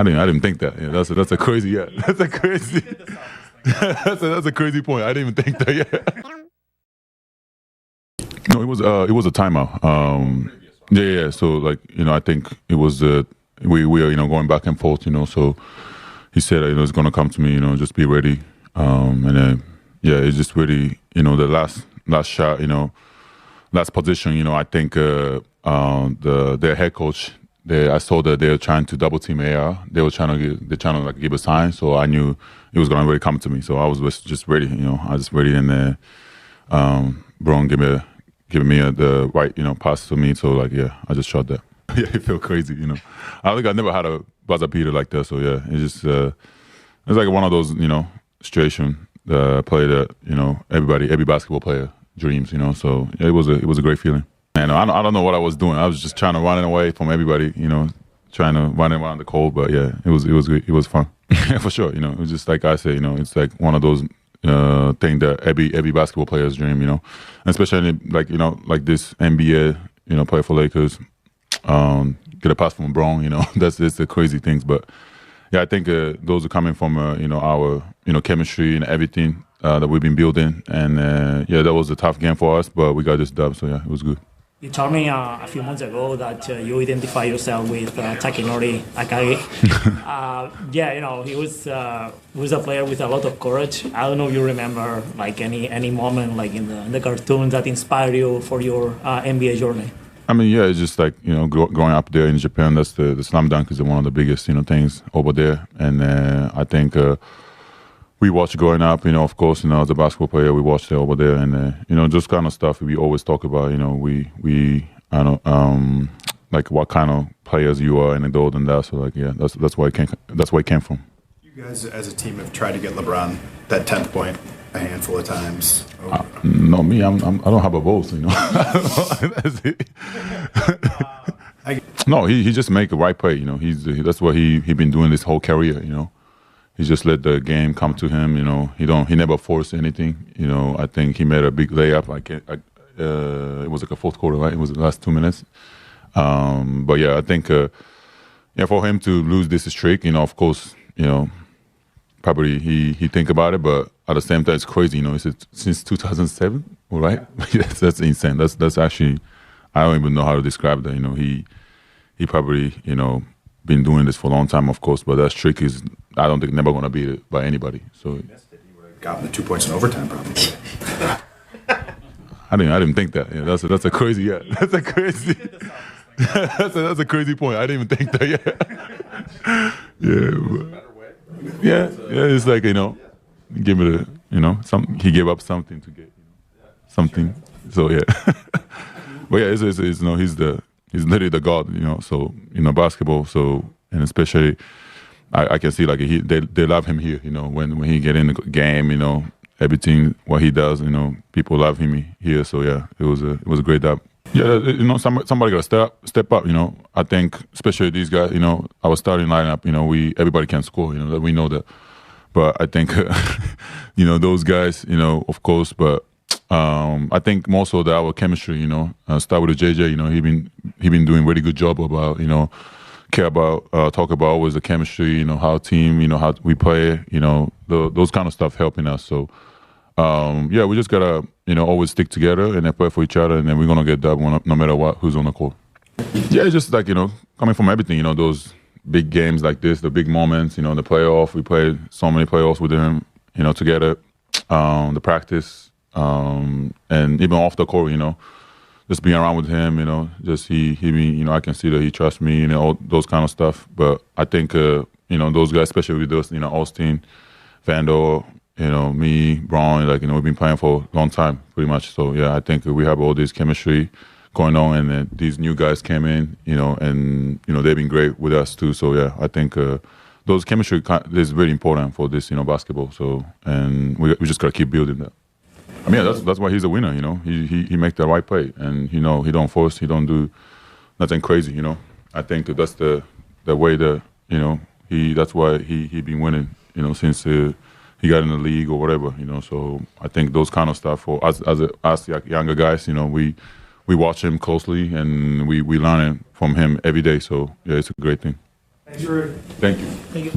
didn't think that. Yeah, that's a crazy. Yeah, that's a crazy. that's a crazy point. I didn't even think that. Yeah. No, it was a timeout. Yeah. So like I think it was we were going back and forth. So he said it's gonna come to me. Just be ready. And then it's just really the last shot. Last position. I think their head coach. I saw that they were trying to double team AR. They were trying to like give a sign. So I knew it was gonna really come to me. So I was just ready. I was just ready, and then Braun giving me the right pass to me. So like I just shot that. Yeah, it felt crazy. I think I never had a buzzer beater like that. So yeah, it's just it's like one of those situation play that every basketball player dreams. So yeah, it was a great feeling. And I don't know what I was doing. I was just trying to run away from everybody, trying to run around the court. But yeah, it was fun. Yeah, for sure. It was just like I say, it's like one of those things that every basketball player's dream, and especially like like this NBA, play for Lakers, get a pass from LeBron, that's the crazy things. But yeah, I think those are coming from our chemistry and everything that we've been building. And yeah, that was a tough game for us, but we got this dub. So yeah, it was good. You told me a few months ago that you identify yourself with Takenori Akagi. He was a player with a lot of courage. I don't know if you remember like any moment like in the cartoons that inspired you for your NBA journey. I mean, yeah, it's just like growing up there in Japan. That's the slam dunk is one of the biggest things over there, and I think. We watched growing up, of course, as a basketball player, we watched it over there, and just kind of stuff we always talk about. Like what kind of players you are and adult and that. So like, yeah, that's where it came from. You guys, as a team, have tried to get LeBron that 10th point a handful of times. No, me, I don't have a vote. No, he just make the right play. That's what he been doing this whole career. He just let the game come to him. He never forced anything. I think he made a big layup. It was like a fourth quarter, right? It was the last 2 minutes. But yeah, I think for him to lose this streak, of course, probably he think about it, but at the same time, it's crazy. It's since 2007, right? That's insane. That's actually, I don't even know how to describe that. He probably been doing this for a long time, of course, but that streak is, I don't think, never going to beat it by anybody. So you would have gotten the 2 points in overtime, probably. I didn't think that. Yeah, that's a crazy. Yeah, that's a crazy. that's a crazy point. I didn't even think that. Yeah. It's like give it he gave up something to get something. So yeah, but yeah, it's he's literally the god, So basketball. So and especially, I can see like they love him here. When he get in the game, everything what he does, people love him here. So yeah, it was a great dub. Yeah, somebody got to step up. I think especially these guys. Our starting lineup. Everybody can score. That we know that. But I think those guys. Of course, but. I think more so that our chemistry, start with the JJ, he been doing really good job about, care about, talk about always the chemistry, how team, how we play, those kind of stuff helping us. So, we just gotta, always stick together and then play for each other, and then we're gonna get that one no matter who's on the court. Yeah, it's just like, coming from everything, those big games like this, the big moments, the playoff, we played so many playoffs with him, together, the practice. And even off the court, just being around with him, just he I can see that he trusts me, all those kind of stuff. But I think, those guys, especially with us, Austin, Vandal, me, Braun, we've been playing for a long time, pretty much. So yeah, I think we have all this chemistry going on, and then these new guys came in, and they've been great with us too. So yeah, I think those chemistry is very important for this, basketball. So and we just gotta keep building that. I mean, that's why he's a winner. He make the right play, and he don't force, he don't do nothing crazy. I think that's the way that that's why he been winning. Since he got in the league or whatever. So I think those kind of stuff for us as younger guys. We watch him closely and we learn from him every day. So yeah, it's a great thing. Thanks, Drew. Thank you. Thank you.